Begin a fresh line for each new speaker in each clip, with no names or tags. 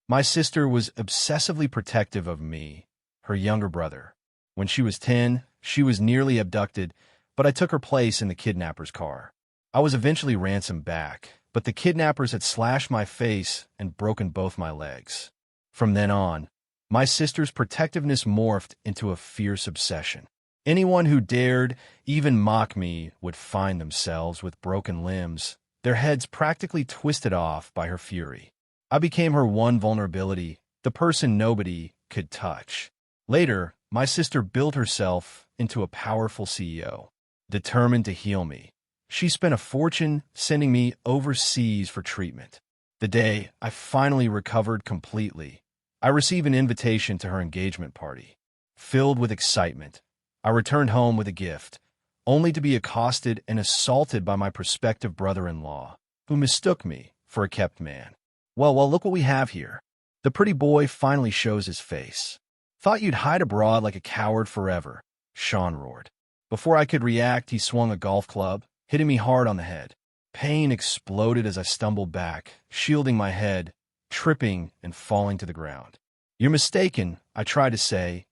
My sister was obsessively protective of me, her younger brother. When she was 10, she was nearly abducted, but I took her place in the kidnapper's car. I was eventually ransomed back, but the kidnappers had slashed my face and broken both my legs. From then on, my sister's protectiveness morphed into a fierce obsession. Anyone who dared even mock me would find themselves with broken limbs, their heads practically twisted off by her fury. I became her one vulnerability, the person nobody could touch. Later, my sister built herself into a powerful CEO, determined to heal me. She spent a fortune sending me overseas for treatment. The day I finally recovered completely, I received an invitation to her engagement party. Filled with excitement, I returned home with a gift, only to be accosted and assaulted by my prospective brother-in-law, who mistook me for a kept man. Well, look what we have here. The pretty boy finally shows his face. Thought you'd hide abroad like a coward forever, Shawn roared. Before I could react, he swung a golf club, hitting me hard on the head. Pain exploded as I stumbled back, shielding my head, tripping and falling to the ground. You're mistaken, I tried to say,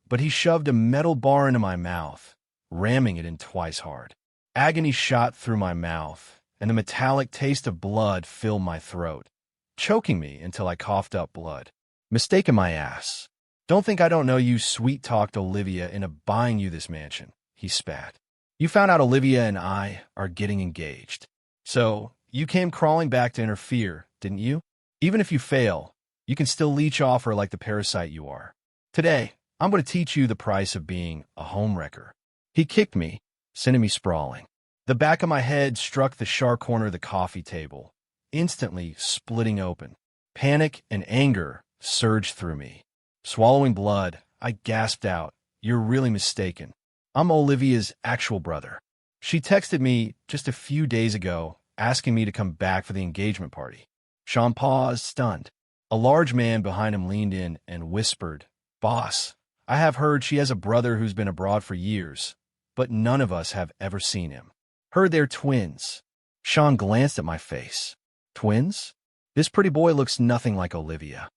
but he shoved a metal bar into my mouth, ramming it in twice hard. Agony shot through my mouth, and the metallic taste of blood filled my throat, choking me until I coughed up blood. Mistaken my ass. Don't think I don't know you sweet-talked Olivia into buying you this mansion, he spat. You found out Olivia and I are getting engaged. So, you came crawling back to interfere, didn't you? Even if you fail, you can still leech off her like the parasite you are. Today, I'm going to teach you the price of being a homewrecker. He kicked me, sending me sprawling. The back of my head struck the sharp corner of the coffee table, instantly splitting open. Panic and anger surged through me. Swallowing blood, I gasped out, "You're really mistaken. I'm Olivia's actual brother. She texted me just a few days ago, asking me to come back for the engagement party." Shawn paused, stunned. A large man behind him leaned in and whispered, "Boss, I have heard she has a brother who's been abroad for years, but none of us have ever seen him. Heard they're twins." Shawn glanced at my face. Twins? This pretty boy looks nothing like Olivia.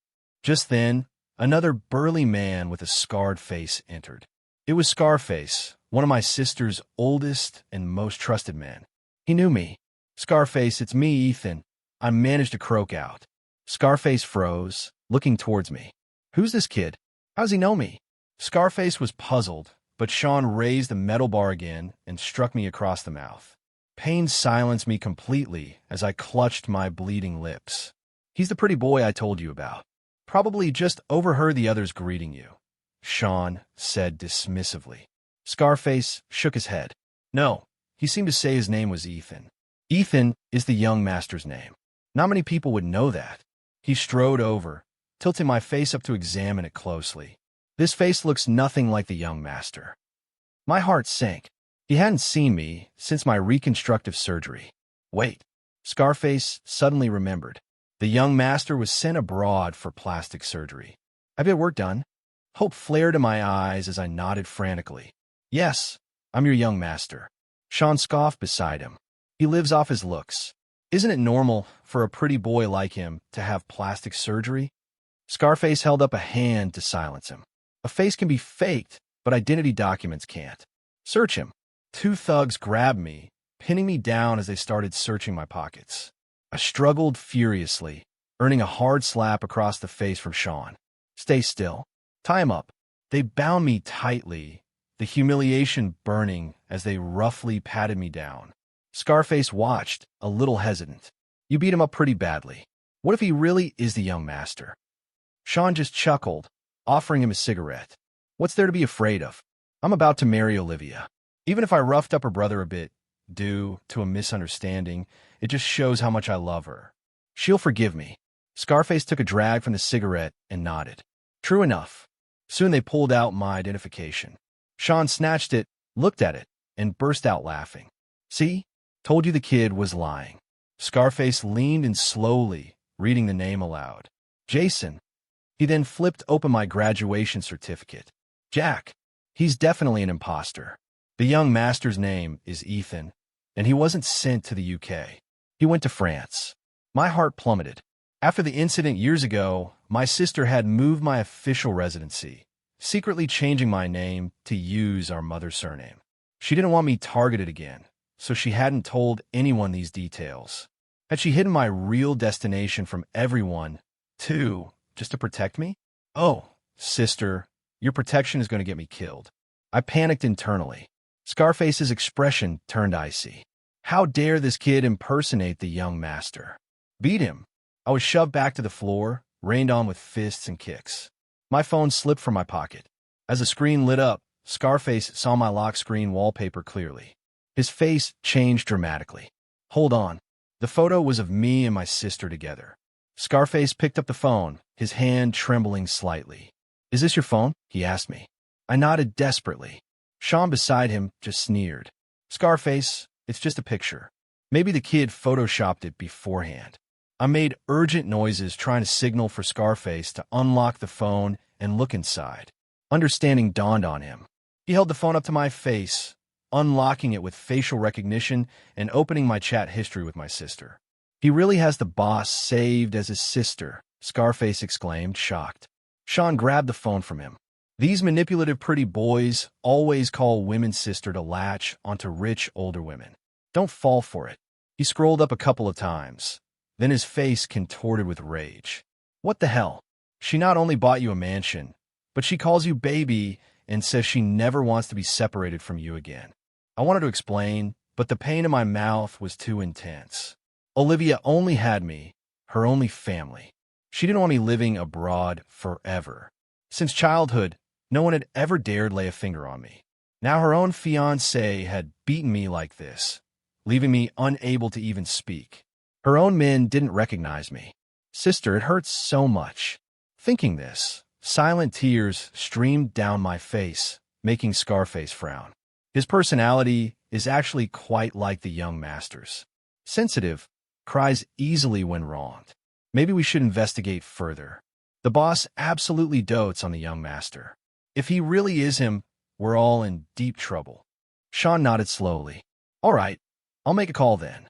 Just then, another burly man with a scarred face entered. It was Scarface, one of my sister's oldest and most trusted men. He knew me. "Scarface, it's me, Ethan." I managed to croak out. Scarface froze, looking towards me. "Who's this kid? How does he know me?" Scarface was puzzled, but Shawn raised the metal bar again and struck me across the mouth. Pain silenced me completely as I clutched my bleeding lips. "He's the pretty boy I told you about. Probably just overheard the others greeting you," Shawn said dismissively. Scarface shook his head. "No, he seemed to say his name was Ethan. Ethan is the young master's name. Not many people would know that." He strode over, tilting my face up to examine it closely. "This face looks nothing like the young master." My heart sank. He hadn't seen me since my reconstructive surgery. Wait, Scarface suddenly remembered. The young master was sent abroad for plastic surgery. "I've got work done." Hope flared in my eyes as I nodded frantically. "Yes, I'm your young master." Shawn scoffed beside him. "He lives off his looks. Isn't it normal for a pretty boy like him to have plastic surgery?" Scarface held up a hand to silence him. "A face can be faked, but identity documents can't. Search him." Two thugs grabbed me, pinning me down as they started searching my pockets. I struggled furiously, earning a hard slap across the face from Shawn. "Stay still. Tie him up." They bound me tightly, the humiliation burning as they roughly patted me down. Scarface watched, a little hesitant. "You beat him up pretty badly. What if he really is the young master?" Shawn just chuckled, offering him a cigarette. "What's there to be afraid of? I'm about to marry Olivia. Even if I roughed up her brother a bit, due to a misunderstanding, it just shows how much I love her. She'll forgive me." Scarface took a drag from the cigarette and nodded. "True enough." Soon they pulled out my identification. Shawn snatched it, looked at it, and burst out laughing. "See? Told you the kid was lying." Scarface leaned in slowly, reading the name aloud. "Jason." He then flipped open my graduation certificate. "Jack. He's definitely an imposter. The young master's name is Ethan, and he wasn't sent to the UK. He went to France." My heart plummeted. After the incident years ago, my sister had moved my official residency, secretly changing my name to use our mother's surname. She didn't want me targeted again, so she hadn't told anyone these details. Had she hidden my real destination from everyone, too, just to protect me? Oh, sister, your protection is going to get me killed. I panicked internally. Scarface's expression turned icy. How dare this kid impersonate the young master? Beat him. I was shoved back to the floor, rained on with fists and kicks. My phone slipped from my pocket. As the screen lit up, Scarface saw my lock screen wallpaper clearly. His face changed dramatically. Hold on. The photo was of me and my sister together. Scarface picked up the phone, his hand trembling slightly. "Is this your phone?" he asked me. I nodded desperately. Shawn beside him just sneered. "Scarface, it's just a picture. Maybe the kid photoshopped it beforehand." I made urgent noises trying to signal for Scarface to unlock the phone and look inside. Understanding dawned on him. He held the phone up to my face, unlocking it with facial recognition and opening my chat history with my sister. "He really has the boss saved as his sister," Scarface exclaimed, shocked. Shawn grabbed the phone from him. These manipulative pretty boys always call women's sister to latch onto rich older women. Don't fall for it. He scrolled up a couple of times. Then his face contorted with rage. "What the hell? She not only bought you a mansion, but she calls you baby and says she never wants to be separated from you again." I wanted to explain, but the pain in my mouth was too intense. Olivia only had me, her only family. She didn't want me living abroad forever. Since childhood, no one had ever dared lay a finger on me. Now her own fiancé had beaten me like this, leaving me unable to even speak. Her own men didn't recognize me. "Sister, it hurts so much." Thinking this, silent tears streamed down my face, making Scarface frown. His personality is actually quite like the young master's. Sensitive, cries easily when wronged. Maybe we should investigate further. The boss absolutely dotes on the young master. If he really is him, we're all in deep trouble. Shawn nodded slowly. "All right, I'll make a call then.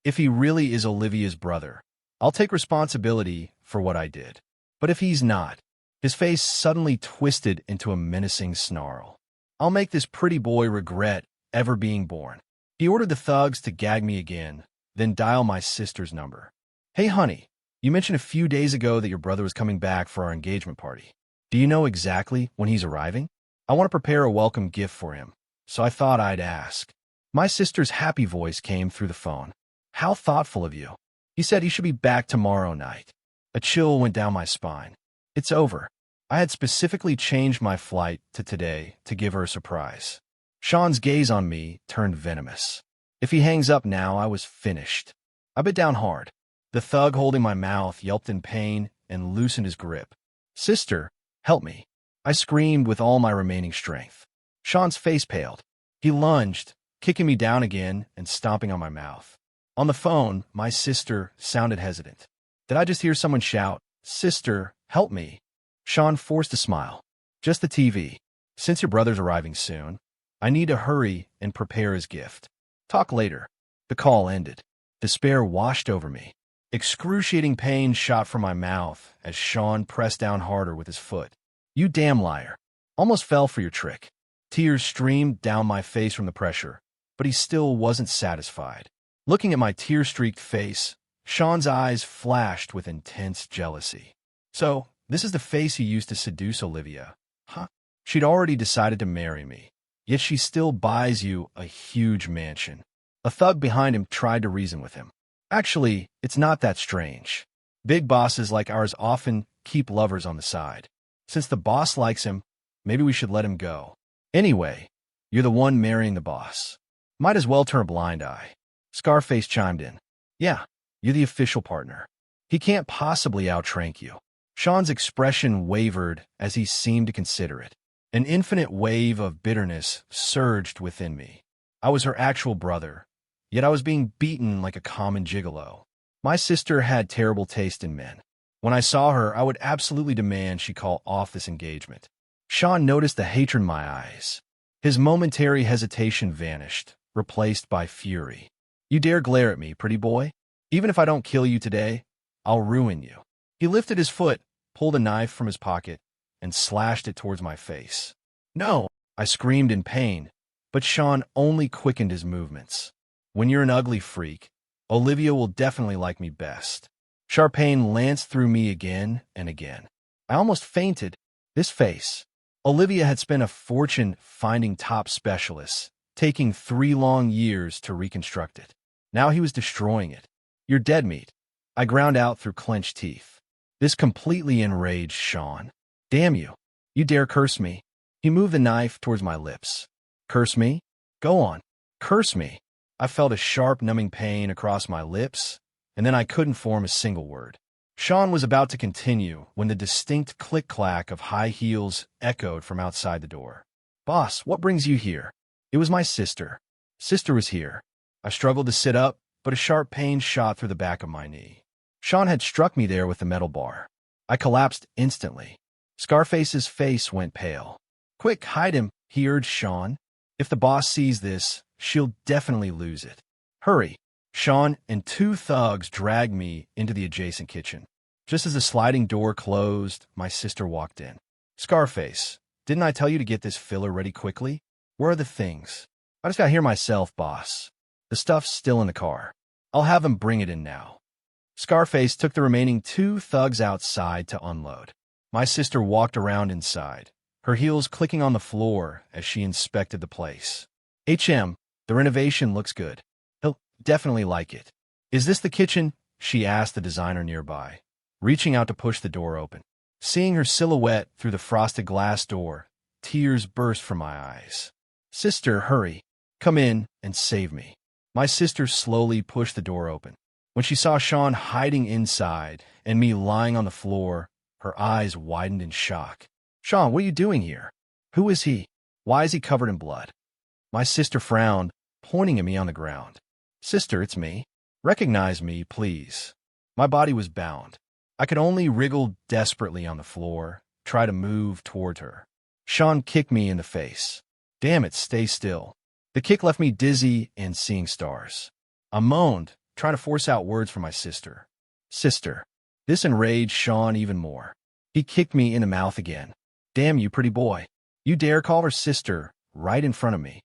If he really is Olivia's brother, I'll take responsibility for what I did. But if he's not," his face suddenly twisted into a menacing snarl, "I'll make this pretty boy regret ever being born." He ordered the thugs to gag me again, then dial my sister's number. "Hey, honey, you mentioned a few days ago that your brother was coming back for our engagement party. Do you know exactly when he's arriving? I want to prepare a welcome gift for him, so I thought I'd ask." My sister's happy voice came through the phone. "How thoughtful of you. He said he should be back tomorrow night." A chill went down my spine. It's over. I had specifically changed my flight to today to give her a surprise. Shawn's gaze on me turned venomous. If he hangs up now, I was finished. I bit down hard. The thug holding my mouth yelped in pain and loosened his grip. "Sister, help me." I screamed with all my remaining strength. Shawn's face paled. He lunged, kicking me down again and stomping on my mouth. On the phone, my sister sounded hesitant. Did I just hear someone shout, "Sister, help me"? Shawn forced a smile. "Just the TV. Since your brother's arriving soon, I need to hurry and prepare his gift. Talk later." The call ended. Despair washed over me. Excruciating pain shot from my mouth as Shawn pressed down harder with his foot. "You damn liar. Almost fell for your trick." Tears streamed down my face from the pressure, but he still wasn't satisfied. Looking at my tear-streaked face, Shawn's eyes flashed with intense jealousy. "So, this is the face he used to seduce Olivia, huh? She'd already decided to marry me, yet she still buys you a huge mansion." A thug behind him tried to reason with him. "Actually, it's not that strange. Big bosses like ours often keep lovers on the side. Since the boss likes him, maybe we should let him go. Anyway, you're the one marrying the boss. Might as well turn a blind eye." Scarface chimed in. "Yeah, you're the official partner. He can't possibly outrank you." Shawn's expression wavered as he seemed to consider it. An infinite wave of bitterness surged within me. I was her actual brother, yet I was being beaten like a common gigolo. My sister had terrible taste in men. When I saw her, I would absolutely demand she call off this engagement. Shawn noticed the hatred in my eyes. His momentary hesitation vanished, replaced by fury. "You dare glare at me, pretty boy? Even if I don't kill you today, I'll ruin you." He lifted his foot, pulled a knife from his pocket and slashed it towards my face. "No!" I screamed in pain, but Shawn only quickened his movements. "When you're an ugly freak, Olivia will definitely like me best." Sharp pain lanced through me again and again. I almost fainted. This face. Olivia had spent a fortune finding top specialists, taking 3 long years to reconstruct it. Now he was destroying it. "You're dead meat," I ground out through clenched teeth. This completely enraged Shawn. "Damn you. You dare curse me?" He moved the knife towards my lips. "Curse me? Go on. Curse me." I felt a sharp, numbing pain across my lips, and then I couldn't form a single word. Shawn was about to continue when the distinct click-clack of high heels echoed from outside the door. "Boss, what brings you here?" It was my sister. Sister was here. I struggled to sit up, but a sharp pain shot through the back of my knee. Shawn had struck me there with the metal bar. I collapsed instantly. Scarface's face went pale. "Quick, hide him," he urged Shawn. "If the boss sees this, she'll definitely lose it. Hurry." Shawn and 2 thugs dragged me into the adjacent kitchen. Just as the sliding door closed, my sister walked in. "Scarface, didn't I tell you to get this filler ready quickly? Where are the things?" "I just got here myself, boss. The stuff's still in the car. I'll have them bring it in now." Scarface took the remaining 2 thugs outside to unload. My sister walked around inside, her heels clicking on the floor as she inspected the place. "HM, the renovation looks good. He'll definitely like it." "Is this the kitchen?" she asked the designer nearby, reaching out to push the door open. Seeing her silhouette through the frosted glass door, tears burst from my eyes. "Sister, hurry. Come in and save me." My sister slowly pushed the door open. When she saw Shawn hiding inside and me lying on the floor, her eyes widened in shock. "Shawn, what are you doing here? Who is he? Why is he covered in blood?" My sister frowned, pointing at me on the ground. "Sister, it's me. Recognize me, please." My body was bound. I could only wriggle desperately on the floor, try to move toward her. Shawn kicked me in the face. "Damn it, stay still." The kick left me dizzy and seeing stars. I moaned, trying to force out words from my sister. "Sister." This enraged Shawn even more. He kicked me in the mouth again. "Damn you, pretty boy. You dare call her sister right in front of me."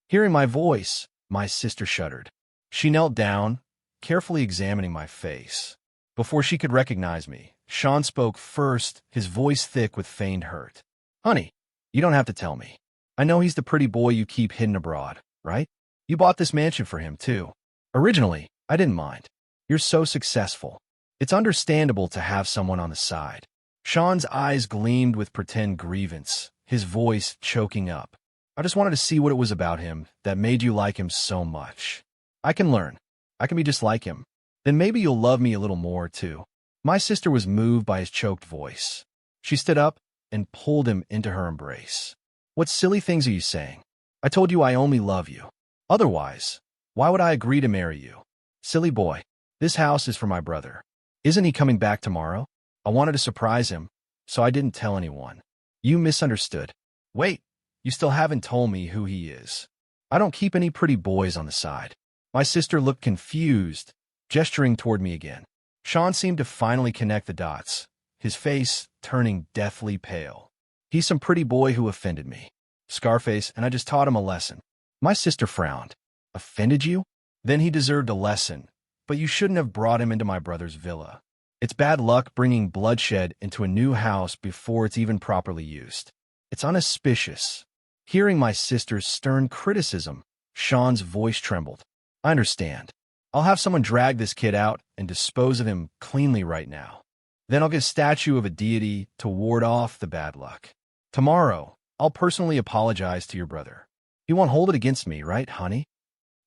Hearing my voice, my sister shuddered. She knelt down, carefully examining my face. Before she could recognize me, Shawn spoke first, his voice thick with feigned hurt. "Honey, you don't have to tell me. I know he's the pretty boy you keep hidden abroad, right? You bought this mansion for him, too. Originally, I didn't mind. You're so successful. It's understandable to have someone on the side." Shawn's eyes gleamed with pretend grievance, his voice choking up. "I just wanted to see what it was about him that made you like him so much. I can learn. I can be just like him. Then maybe you'll love me a little more, too." My sister was moved by his choked voice. She stood up and pulled him into her embrace. "What silly things are you saying? I told you I only love you. Otherwise, why would I agree to marry you? Silly boy, this house is for my brother. Isn't he coming back tomorrow? I wanted to surprise him, so I didn't tell anyone. You misunderstood. Wait, you still haven't told me who he is. I don't keep any pretty boys on the side." My sister looked confused, gesturing toward me again. Shawn seemed to finally connect the dots, his face turning deathly pale. "He's some pretty boy who offended me, Scarface, and I just taught him a lesson." My sister frowned. "Offended you? Then he deserved a lesson, but you shouldn't have brought him into my brother's villa. It's bad luck bringing bloodshed into a new house before it's even properly used. It's unauspicious." Hearing my sister's stern criticism, Shawn's voice trembled. "I understand. I'll have someone drag this kid out and dispose of him cleanly right now. Then I'll get a statue of a deity to ward off the bad luck. Tomorrow, I'll personally apologize to your brother. You won't hold it against me, right, honey?"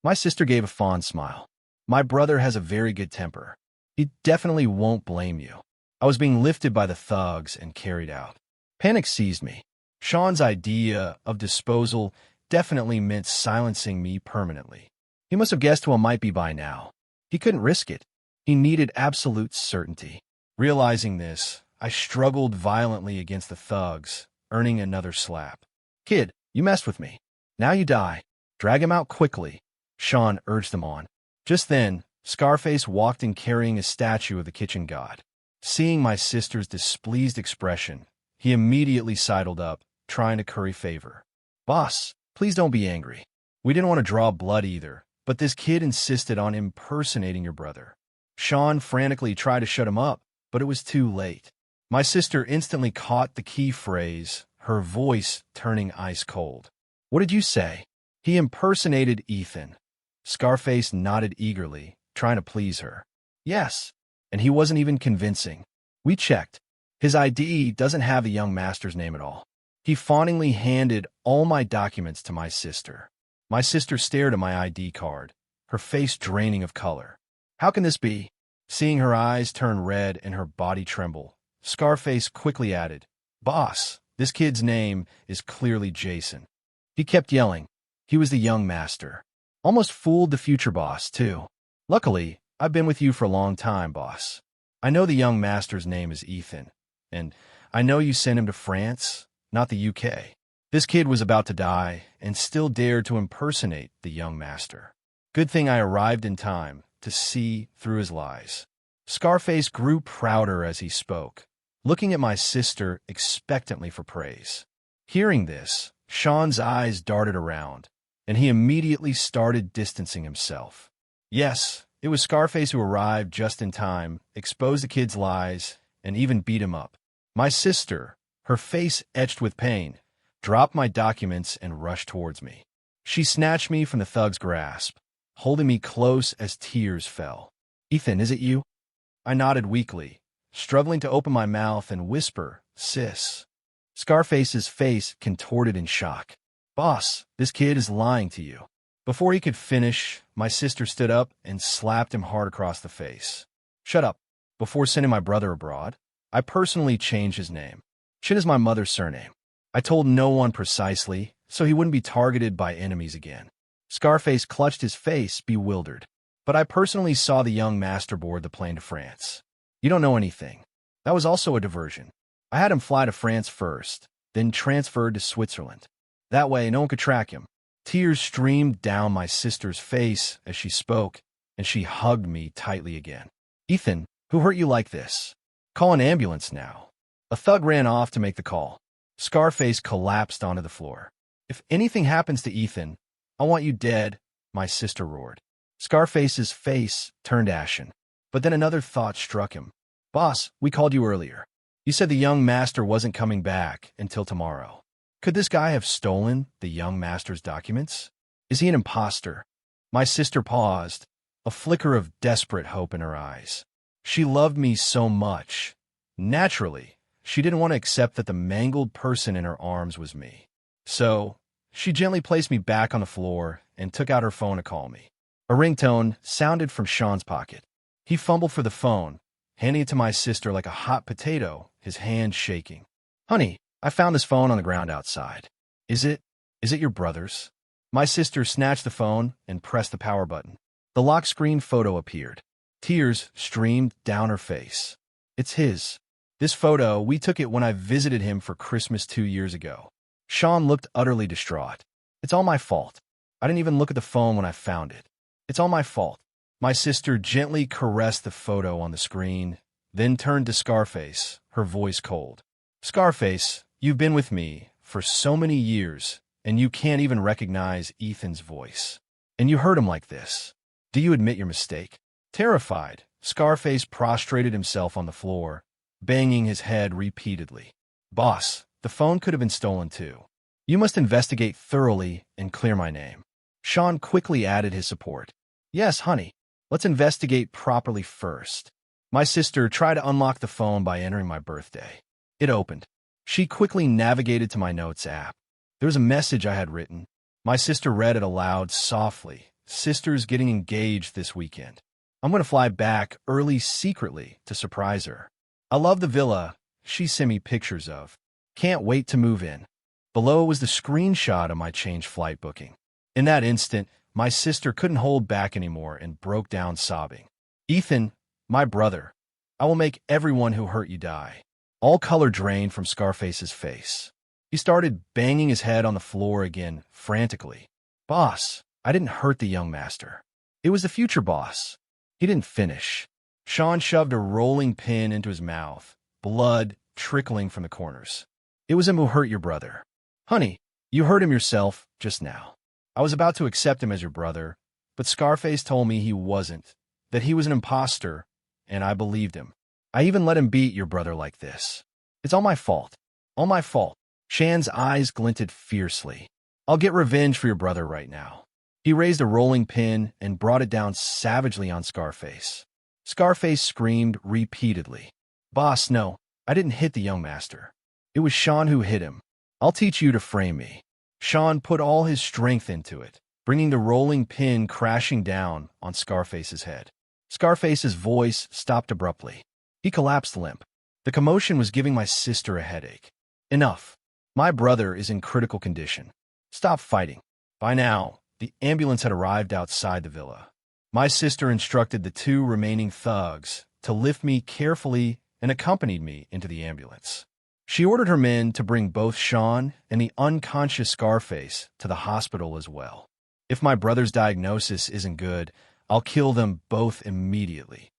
My sister gave a fond smile. "My brother has a very good temper. He definitely won't blame you." I was being lifted by the thugs and carried out. Panic seized me. Shawn's idea of disposal definitely meant silencing me permanently. He must have guessed who I might be by now. He couldn't risk it. He needed absolute certainty. Realizing this, I struggled violently against the thugs, earning another slap. "Kid, you messed with me. Now you die. Drag him out quickly," Shawn urged them on. Just then, Scarface walked in carrying a statue of the kitchen god. Seeing my sister's displeased expression, he immediately sidled up, trying to curry favor. Boss, please don't be angry. We didn't want to draw blood either, but this kid insisted on impersonating your brother. Shawn frantically tried to shut him up, but it was too late. My sister instantly caught the key phrase, her voice turning ice cold. What did you say? He impersonated Ethan. Scarface nodded eagerly, trying to please her. Yes, and he wasn't even convincing. We checked. His ID doesn't have the young master's name at all. He fawningly handed all my documents to my sister. My sister stared at my ID card, her face draining of color. How can this be? Seeing her eyes turn red and her body tremble, Scarface quickly added, Boss, this kid's name is clearly Jason. He kept yelling. He was the young master. Almost fooled the future boss, too. Luckily, I've been with you for a long time, boss. I know the young master's name is Ethan, and I know you sent him to France, not the UK. This kid was about to die and still dared to impersonate the young master. Good thing I arrived in time to see through his lies. Scarface grew prouder as he spoke, looking at my sister expectantly for praise. Hearing this, Shawn's eyes darted around, and he immediately started distancing himself. Yes, it was Scarface who arrived just in time, exposed the kid's lies, and even beat him up. My sister, her face etched with pain, dropped my documents and rushed towards me. She snatched me from the thug's grasp, holding me close as tears fell. Ethan, is it you? I nodded weakly, struggling to open my mouth and whisper, Sis. Scarface's face contorted in shock. Boss, this kid is lying to you. Before he could finish, my sister stood up and slapped him hard across the face. Shut up. Before sending my brother abroad, I personally changed his name. Shin is my mother's surname. I told no one precisely, so he wouldn't be targeted by enemies again. Scarface clutched his face, bewildered. But I personally saw the young master board the plane to France. You don't know anything. That was also a diversion. I had him fly to France first, then transferred to Switzerland. That way, no one could track him. Tears streamed down my sister's face as she spoke, and she hugged me tightly again. Ethan, who hurt you like this? Call an ambulance now. A thug ran off to make the call. Scarface collapsed onto the floor. If anything happens to Ethan, I want you dead, my sister roared. Scarface's face turned ashen, but then another thought struck him. Boss, we called you earlier. You said the young master wasn't coming back until tomorrow. Could this guy have stolen the young master's documents? Is he an imposter? My sister paused, a flicker of desperate hope in her eyes. She loved me so much. Naturally, she didn't want to accept that the mangled person in her arms was me. So, she gently placed me back on the floor and took out her phone to call me. A ringtone sounded from Shawn's pocket. He fumbled for the phone, handing it to my sister like a hot potato, his hand shaking. Honey, I found this phone on the ground outside. Is it your brother's? My sister snatched the phone and pressed the power button. The lock screen photo appeared. Tears streamed down her face. It's his. This photo, we took it when I visited him for Christmas 2 years ago. Shawn looked utterly distraught. It's all my fault. I didn't even look at the phone when I found it. It's all my fault. My sister gently caressed the photo on the screen, then turned to Scarface, her voice cold. Scarface, you've been with me for so many years, and you can't even recognize Ethan's voice. And you hurt him like this. Do you admit your mistake? Terrified, Scarface prostrated himself on the floor, banging his head repeatedly. Boss, the phone could have been stolen too. You must investigate thoroughly and clear my name. Shawn quickly added his support. Yes, honey. Let's investigate properly first. My sister tried to unlock the phone by entering my birthday. It opened. She quickly navigated to my notes app. There was a message I had written. My sister read it aloud softly. Sister's getting engaged this weekend. I'm going to fly back early secretly to surprise her. I love the villa she sent me pictures of. Can't wait to move in. Below was the screenshot of my changed flight booking. In that instant, my sister couldn't hold back anymore and broke down sobbing. Ethan, my brother, I will make everyone who hurt you die. All color drained from Scarface's face. He started banging his head on the floor again, frantically. Boss, I didn't hurt the young master. It was the future boss. He didn't finish. Shawn shoved a rolling pin into his mouth, blood trickling from the corners. It was him who hurt your brother. Honey, you hurt him yourself just now. I was about to accept him as your brother, but Scarface told me he wasn't, that he was an imposter, and I believed him. I even let him beat your brother like this. It's all my fault. All my fault. Shawn's eyes glinted fiercely. I'll get revenge for your brother right now. He raised a rolling pin and brought it down savagely on Scarface. Scarface screamed repeatedly. Boss, no, I didn't hit the young master. It was Shawn who hit him. I'll teach you to frame me. Shawn put all his strength into it, bringing the rolling pin crashing down on Scarface's head. Scarface's voice stopped abruptly. He collapsed limp. The commotion was giving my sister a headache. Enough. My brother is in critical condition. Stop fighting. By now, the ambulance had arrived outside the villa. My sister instructed the two remaining thugs to lift me carefully and accompanied me into the ambulance. She ordered her men to bring both Shawn and the unconscious Scarface to the hospital as well. If my brother's diagnosis isn't good, I'll kill them both immediately.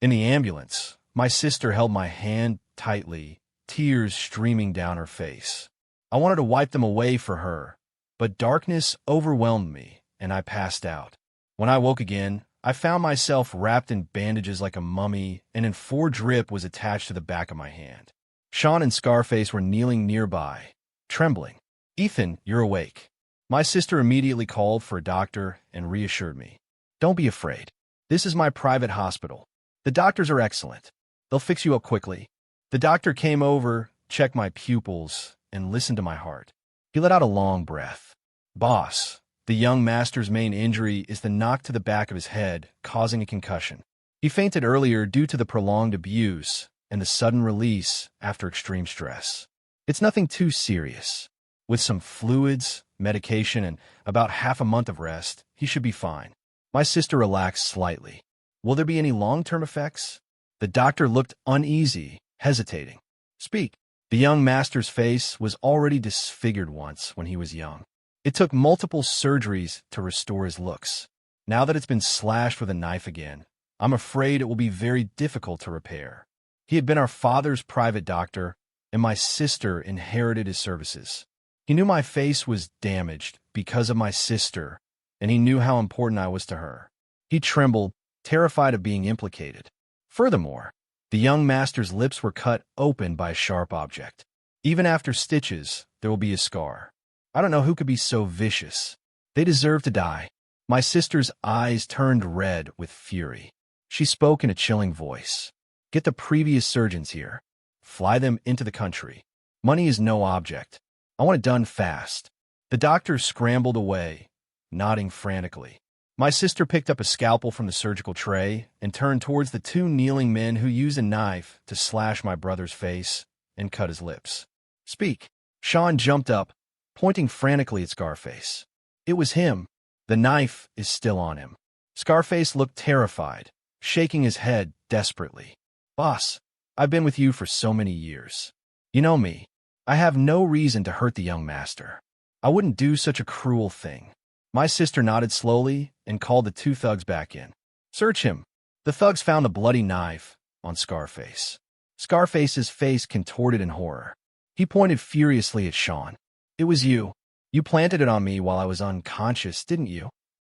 In the ambulance, my sister held my hand tightly, tears streaming down her face. I wanted to wipe them away for her, but darkness overwhelmed me, and I passed out. When I woke again, I found myself wrapped in bandages like a mummy, and an 4-drip was attached to the back of my hand. Shawn and Scarface were kneeling nearby, trembling. Ethan, you're awake. My sister immediately called for a doctor and reassured me. Don't be afraid. This is my private hospital. The doctors are excellent. They'll fix you up quickly. The doctor came over, checked my pupils, and listened to my heart. He let out a long breath. Boss, the young master's main injury is the knock to the back of his head, causing a concussion. He fainted earlier due to the prolonged abuse and the sudden release after extreme stress. It's nothing too serious. With some fluids, medication, and about half a month of rest, he should be fine. My sister relaxed slightly. Will there be any long-term effects? The doctor looked uneasy, hesitating. Speak. The young master's face was already disfigured once when he was young. It took multiple surgeries to restore his looks. Now that it's been slashed with a knife again, I'm afraid it will be very difficult to repair. He had been our father's private doctor, and my sister inherited his services. He knew my face was damaged because of my sister, and he knew how important I was to her. He trembled, terrified of being implicated. Furthermore, the young master's lips were cut open by a sharp object. Even after stitches, there will be a scar. I don't know who could be so vicious. They deserve to die. My sister's eyes turned red with fury. She spoke in a chilling voice. Get the previous surgeons here. Fly them into the country. Money is no object. I want it done fast. The doctor scrambled away, nodding frantically. My sister picked up a scalpel from the surgical tray and turned towards the two kneeling men who used a knife to slash my brother's face and cut his lips. Speak. Shawn jumped up, pointing frantically at Scarface. It was him. The knife is still on him. Scarface looked terrified, shaking his head desperately. Boss, I've been with you for so many years. You know me. I have no reason to hurt the young master. I wouldn't do such a cruel thing. My sister nodded slowly and called the two thugs back in. Search him. The thugs found a bloody knife on Scarface. Scarface's face contorted in horror. He pointed furiously at Shawn. It was you. You planted it on me while I was unconscious, didn't you?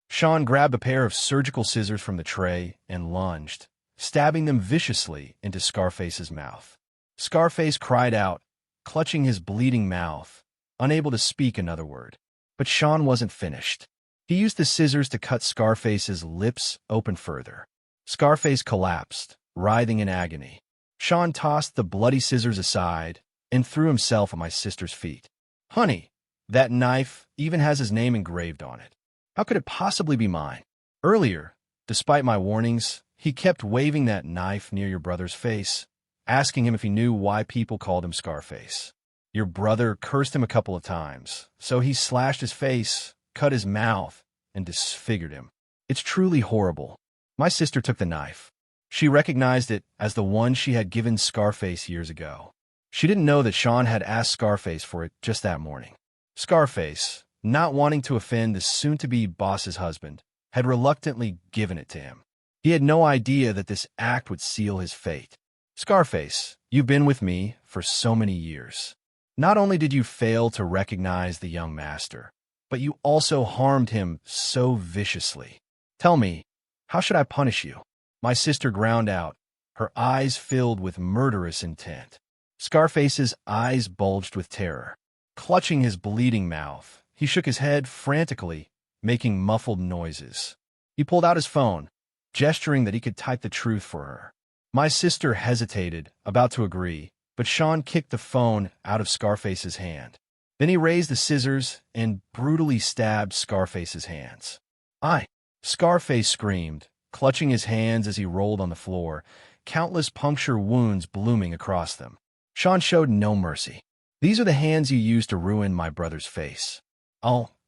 Shawn grabbed a pair of surgical scissors from the tray and lunged, stabbing them viciously into Scarface's mouth. Scarface cried out, clutching his bleeding mouth, unable to speak another word. But Shawn wasn't finished. He used the scissors to cut Scarface's lips open further. Scarface collapsed, writhing in agony. Shawn tossed the bloody scissors aside and threw himself at my sister's feet. Honey, that knife even has his name engraved on it. How could it possibly be mine? Earlier, despite my warnings, he kept waving that knife near your brother's face, asking him if he knew why people called him Scarface. Your brother cursed him a couple of times, so he slashed his face, cut his mouth, and disfigured him. It's truly horrible. My sister took the knife. She recognized it as the one she had given Scarface years ago. She didn't know that Shawn had asked Scarface for it just that morning. Scarface, not wanting to offend the soon-to-be boss's husband, had reluctantly given it to him. He had no idea that this act would seal his fate. Scarface, you've been with me for so many years. Not only did you fail to recognize the young master, but you also harmed him so viciously. Tell me, how should I punish you? My sister ground out, her eyes filled with murderous intent. Scarface's eyes bulged with terror. Clutching his bleeding mouth, he shook his head frantically, making muffled noises. He pulled out his phone, gesturing that he could type the truth for her. My sister hesitated, about to agree, but Shawn kicked the phone out of Scarface's hand. Then he raised the scissors and brutally stabbed Scarface's hands. Scarface screamed, clutching his hands as he rolled on the floor, countless puncture wounds blooming across them. Shawn showed no mercy. These are the hands you used to ruin my brother's face.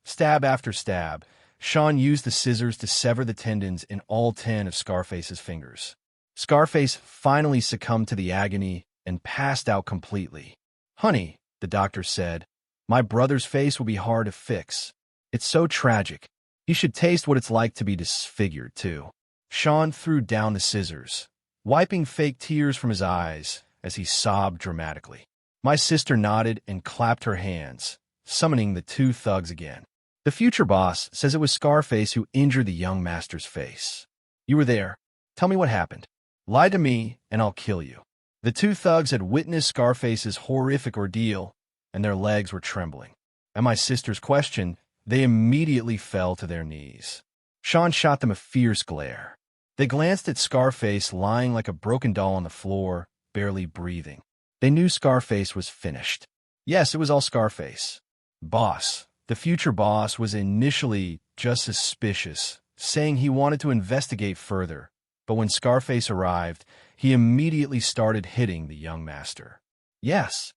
Stab after stab, Shawn used the scissors to sever the tendons in all 10 of Scarface's fingers. Scarface finally succumbed to the agony and passed out completely. Honey, the doctor said, my brother's face will be hard to fix. It's so tragic. He should taste what it's like to be disfigured, too. Shawn threw down the scissors, wiping fake tears from his eyes as he sobbed dramatically. My sister nodded and clapped her hands, summoning the 2 thugs again. The future boss says it was Scarface who injured the young master's face. You were there. Tell me what happened. Lie to me, and I'll kill you. The 2 thugs had witnessed Scarface's horrific ordeal, and their legs were trembling. At my sister's question, they immediately fell to their knees. Shawn shot them a fierce glare. They glanced at Scarface lying like a broken doll on the floor, barely breathing. They knew Scarface was finished. Yes, it was all Scarface. Boss, the future boss, was initially just suspicious, saying he wanted to investigate further, but when Scarface arrived, he immediately started hitting the young master. Yes.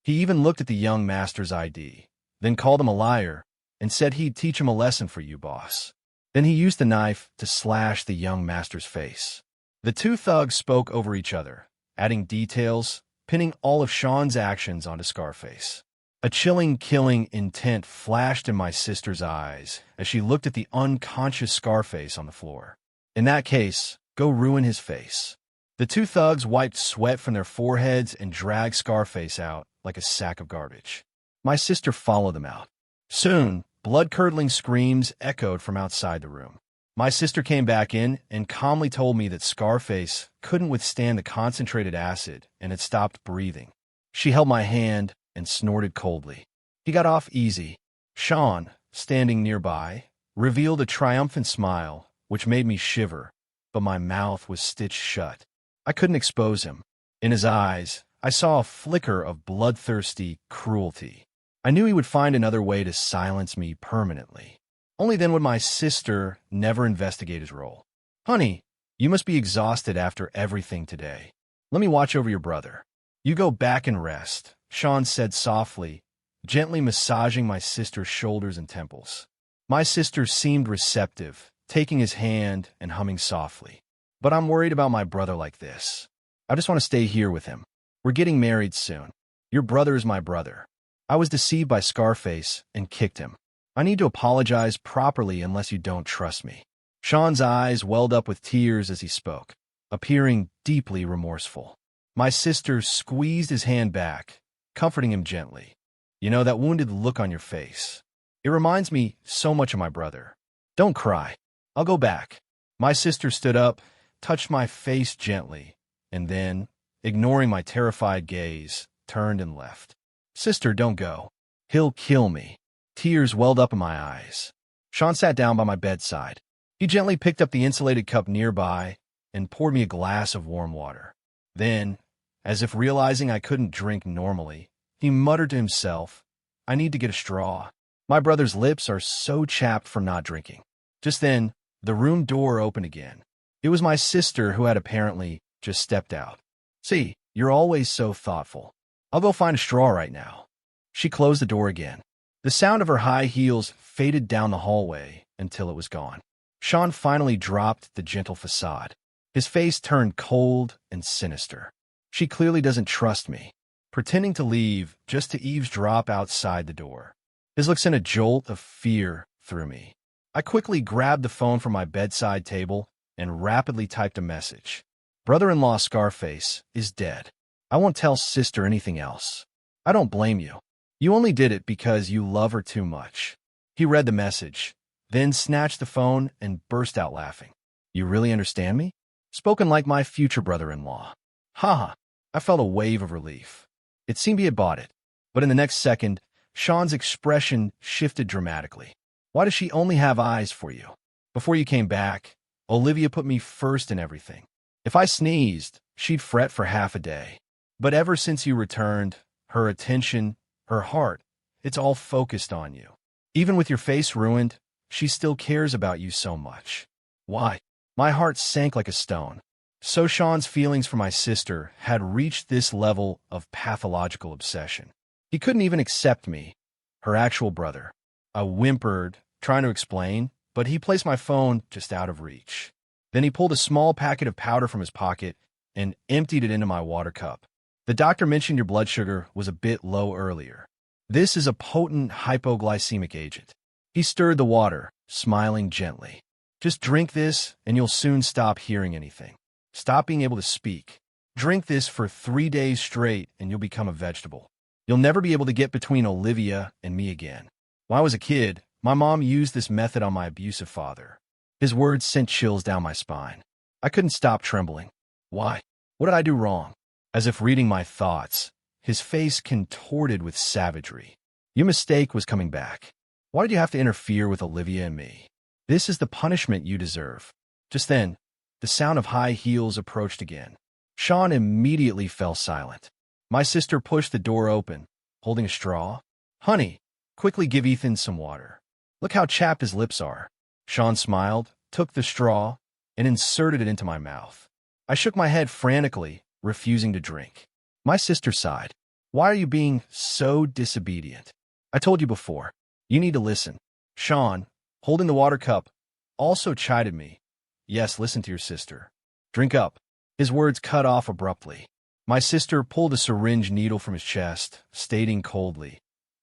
He even looked at the young master's ID, then called him a liar, and said he'd teach him a lesson for you, boss. Then he used the knife to slash the young master's face. The 2 thugs spoke over each other, adding details, pinning all of Shawn's actions onto Scarface. A chilling, killing intent flashed in my sister's eyes as she looked at the unconscious Scarface on the floor. In that case, go ruin his face. The 2 thugs wiped sweat from their foreheads and dragged Scarface out like a sack of garbage. My sister followed them out. Soon, blood-curdling screams echoed from outside the room. My sister came back in and calmly told me that Scarface couldn't withstand the concentrated acid and had stopped breathing. She held my hand and snorted coldly. He got off easy. Shawn, standing nearby, revealed a triumphant smile, which made me shiver, but my mouth was stitched shut. I couldn't expose him. In his eyes, I saw a flicker of bloodthirsty cruelty. I knew he would find another way to silence me permanently. Only then would my sister never investigate his role. Honey, you must be exhausted after everything today. Let me watch over your brother. You go back and rest, Shawn said softly, gently massaging my sister's shoulders and temples. My sister seemed receptive, taking his hand and humming softly. But I'm worried about my brother like this. I just want to stay here with him. We're getting married soon. Your brother is my brother. I was deceived by Scarface and kicked him. I need to apologize properly unless you don't trust me. Shawn's eyes welled up with tears as he spoke, appearing deeply remorseful. My sister squeezed his hand back, comforting him gently. You know, that wounded look on your face. It reminds me so much of my brother. Don't cry. I'll go back. My sister stood up, touched my face gently, and then, ignoring my terrified gaze, turned and left. Sister, don't go. He'll kill me. Tears welled up in my eyes. Shawn sat down by my bedside. He gently picked up the insulated cup nearby and poured me a glass of warm water. Then, as if realizing I couldn't drink normally, he muttered to himself, I need to get a straw. My brother's lips are so chapped from not drinking. Just then, the room door opened again. It was my sister who had apparently just stepped out. See, you're always so thoughtful. I'll go find a straw right now. She closed the door again. The sound of her high heels faded down the hallway until it was gone. Shawn finally dropped the gentle facade. His face turned cold and sinister. She clearly doesn't trust me, pretending to leave just to eavesdrop outside the door. His look sent a jolt of fear through me. I quickly grabbed the phone from my bedside table and rapidly typed a message. Brother-in-law Scarface is dead. I won't tell sister anything else. I don't blame you. You only did it because you love her too much. He read the message, then snatched the phone and burst out laughing. You really understand me? Spoken like my future brother-in-law. Haha. I felt a wave of relief. It seemed he had bought it. But in the next second, Shawn's expression shifted dramatically. Why does she only have eyes for you? Before you came back, Olivia put me first in everything. If I sneezed, she'd fret for half a day. But ever since you returned, her attention, her heart, it's all focused on you. Even with your face ruined, she still cares about you so much. Why? My heart sank like a stone. So Shawn's feelings for my sister had reached this level of pathological obsession. He couldn't even accept me, her actual brother. I whimpered, trying to explain, but he placed my phone just out of reach. Then he pulled a small packet of powder from his pocket and emptied it into my water cup. The doctor mentioned your blood sugar was a bit low earlier. This is a potent hypoglycemic agent. He stirred the water, smiling gently. Just drink this and you'll soon stop hearing anything. Stop being able to speak. Drink this for 3 days straight and you'll become a vegetable. You'll never be able to get between Olivia and me again. When I was a kid, my mom used this method on my abusive father. His words sent chills down my spine. I couldn't stop trembling. Why? What did I do wrong? As if reading my thoughts, his face contorted with savagery. Your mistake was coming back. Why did you have to interfere with Olivia and me? This is the punishment you deserve. Just then, the sound of high heels approached again. Shawn immediately fell silent. My sister pushed the door open, holding a straw. Honey, quickly give Ethan some water. Look how chapped his lips are. Shawn smiled, took the straw, and inserted it into my mouth. I shook my head frantically, refusing to drink. My sister sighed. Why are you being so disobedient? I told you before. You need to listen. Shawn, holding the water cup, also chided me. Yes, listen to your sister. Drink up. His words cut off abruptly. My sister pulled a syringe needle from his chest, stating coldly,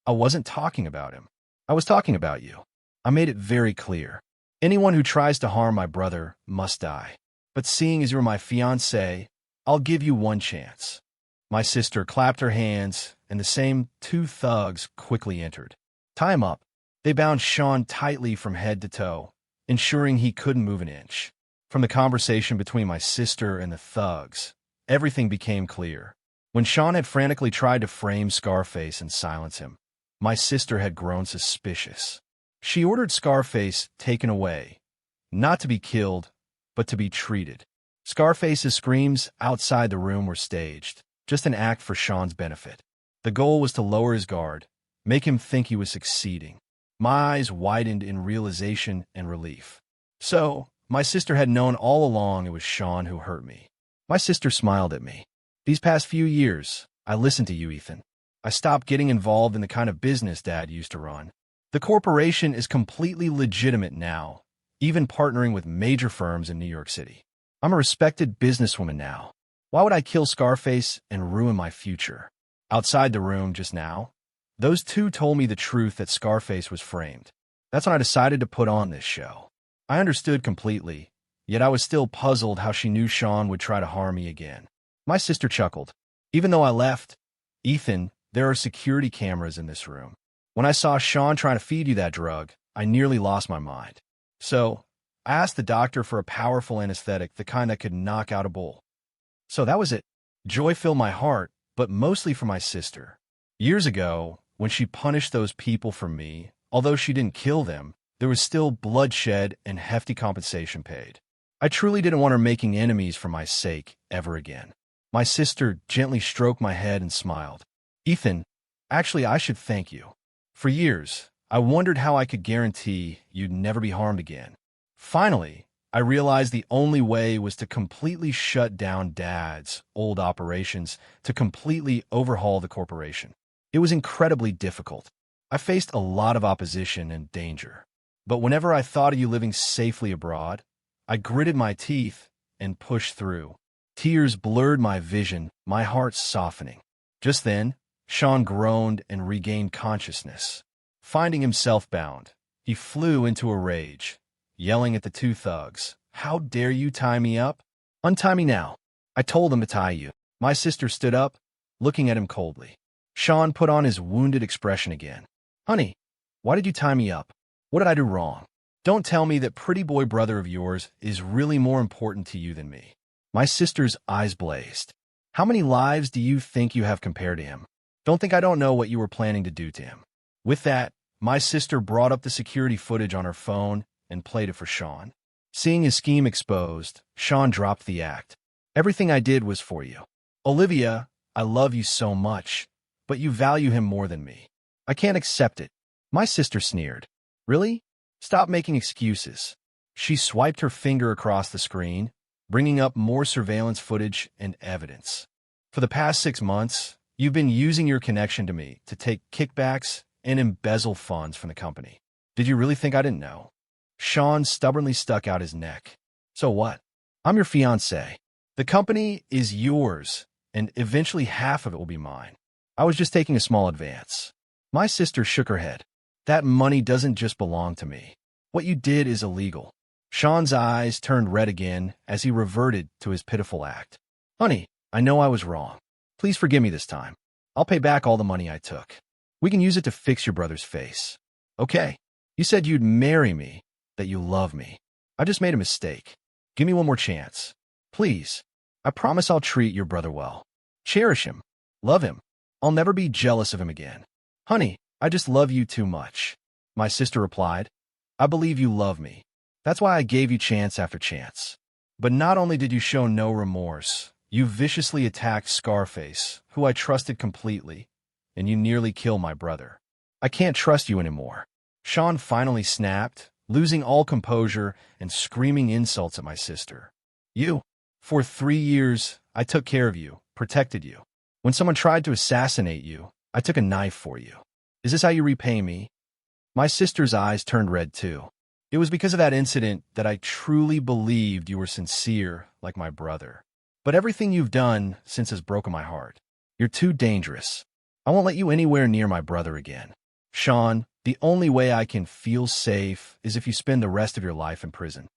I wasn't talking about him. I was talking about you. I made it very clear. Anyone who tries to harm my brother must die. But seeing as you're my fiancé, I'll give you one chance. My sister clapped her hands, and the same 2 thugs quickly entered. Tie him up. They bound Shawn tightly from head to toe, ensuring he couldn't move an inch. From the conversation between my sister and the thugs, everything became clear. When Shawn had frantically tried to frame Scarface and silence him, my sister had grown suspicious. She ordered Scarface taken away, not to be killed, but to be treated. Scarface's screams outside the room were staged, just an act for Shawn's benefit. The goal was to lower his guard, make him think he was succeeding. My eyes widened in realization and relief. So, my sister had known all along it was Shawn who hurt me. My sister smiled at me. These past few years, I listened to you, Ethan. I stopped getting involved in the kind of business Dad used to run. The corporation is completely legitimate now, even partnering with major firms in New York City. I'm a respected businesswoman now. Why would I kill Scarface and ruin my future? Outside the room just now, those 2 told me the truth that Scarface was framed. That's when I decided to put on this show. I understood completely, yet I was still puzzled how she knew Shawn would try to harm me again. My sister chuckled. Even though I left, Ethan, there are security cameras in this room. When I saw Shawn trying to feed you that drug, I nearly lost my mind. So, I asked the doctor for a powerful anesthetic, the kind that could knock out a bull. So that was it. Joy filled my heart, but mostly for my sister. Years ago, when she punished those people for me, although she didn't kill them, there was still bloodshed and hefty compensation paid. I truly didn't want her making enemies for my sake ever again. My sister gently stroked my head and smiled. Ethan, actually, I should thank you. For years, I wondered how I could guarantee you'd never be harmed again. Finally, I realized the only way was to completely shut down Dad's old operations, to completely overhaul the corporation. It was incredibly difficult. I faced a lot of opposition and danger. But whenever I thought of you living safely abroad, I gritted my teeth and pushed through. Tears blurred my vision, my heart softening. Just then, Shawn groaned and regained consciousness. Finding himself bound, he flew into a rage, yelling at the 2 thugs, How dare you tie me up? Untie me now. I told him to tie you. My sister stood up, looking at him coldly. Shawn put on his wounded expression again. Honey, why did you tie me up? What did I do wrong? Don't tell me that pretty boy brother of yours is really more important to you than me. My sister's eyes blazed. How many lives do you think you have compared to him? Don't think I don't know what you were planning to do to him. With that, my sister brought up the security footage on her phone and played it for Shawn. Seeing his scheme exposed, Shawn dropped the act. Everything I did was for you. Olivia, I love you so much, but you value him more than me. I can't accept it. My sister sneered. Really? Stop making excuses. She swiped her finger across the screen, bringing up more surveillance footage and evidence. For the past 6 months, you've been using your connection to me to take kickbacks and embezzle funds from the company. Did you really think I didn't know? Shawn stubbornly stuck out his neck. So what? I'm your fiancé. The company is yours, and eventually half of it will be mine. I was just taking a small advance. My sister shook her head. That money doesn't just belong to me. What you did is illegal. Shawn's eyes turned red again as he reverted to his pitiful act. Honey, I know I was wrong. Please forgive me this time. I'll pay back all the money I took. We can use it to fix your brother's face. Okay. You said you'd marry me, that you love me. I just made a mistake. Give me one more chance. Please. I promise I'll treat your brother well. Cherish him. Love him. I'll never be jealous of him again. Honey, I just love you too much. My sister replied. I believe you love me. That's why I gave you chance after chance. But not only did you show no remorse, you viciously attacked Scarface, who I trusted completely, and you nearly killed my brother. I can't trust you anymore. Shawn finally snapped, losing all composure and screaming insults at my sister. For 3 years, I took care of you, protected you. When someone tried to assassinate you, I took a knife for you. Is this how you repay me? My sister's eyes turned red too. It was because of that incident that I truly believed you were sincere, like my brother. But everything you've done since has broken my heart. You're too dangerous. I won't let you anywhere near my brother again. Shawn, the only way I can feel safe is if you spend the rest of your life in prison.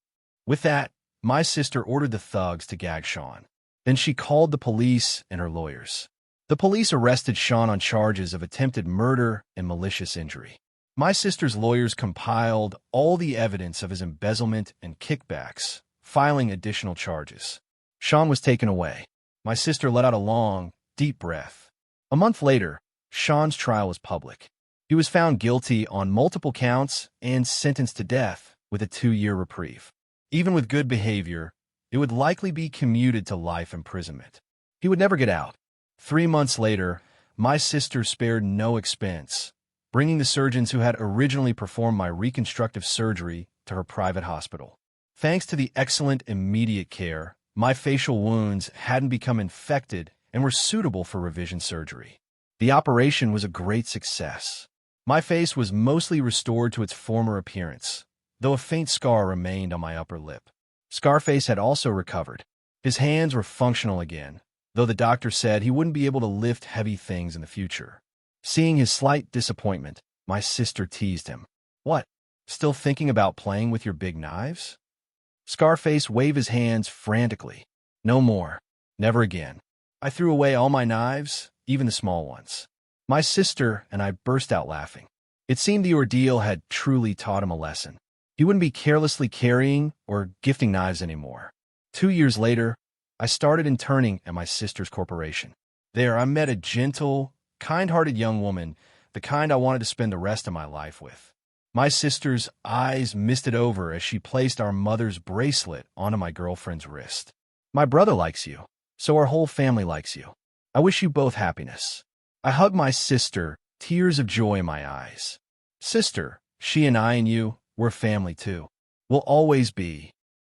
With that, my sister ordered the thugs to gag Shawn. Then she called the police and her lawyers. The police arrested Shawn on charges of attempted murder and malicious injury. My sister's lawyers compiled all the evidence of his embezzlement and kickbacks, filing additional charges. Shawn was taken away. My sister let out a long, deep breath. A month later, Shawn's trial was public. He was found guilty on multiple counts and sentenced to death with a 2-year reprieve. Even with good behavior, it would likely be commuted to life imprisonment. He would never get out. 3 months later, my sister spared no expense, bringing the surgeons who had originally performed my reconstructive surgery to her private hospital. Thanks to the excellent immediate care, my facial wounds hadn't become infected and were suitable for revision surgery. The operation was a great success. My face was mostly restored to its former appearance, though a faint scar remained on my upper lip. Scarface had also recovered. His hands were functional again, though the doctor said he wouldn't be able to lift heavy things in the future. Seeing his slight disappointment, my sister teased him. What? Still thinking about playing with your big knives? Scarface waved his hands frantically. No more. Never again. I threw away all my knives, even the small ones. My sister and I burst out laughing. It seemed the ordeal had truly taught him a lesson. He wouldn't be carelessly carrying or gifting knives anymore. 2 years later, I started interning at my sister's corporation. There, I met a gentle, kind-hearted young woman, the kind I wanted to spend the rest of my life with. My sister's eyes misted over as she placed our mother's bracelet onto my girlfriend's wrist. My brother likes you, so our whole family likes you. I wish you both happiness. I hugged my sister, tears of joy in my eyes. Sister, she and I and you, we're family too. We'll always be.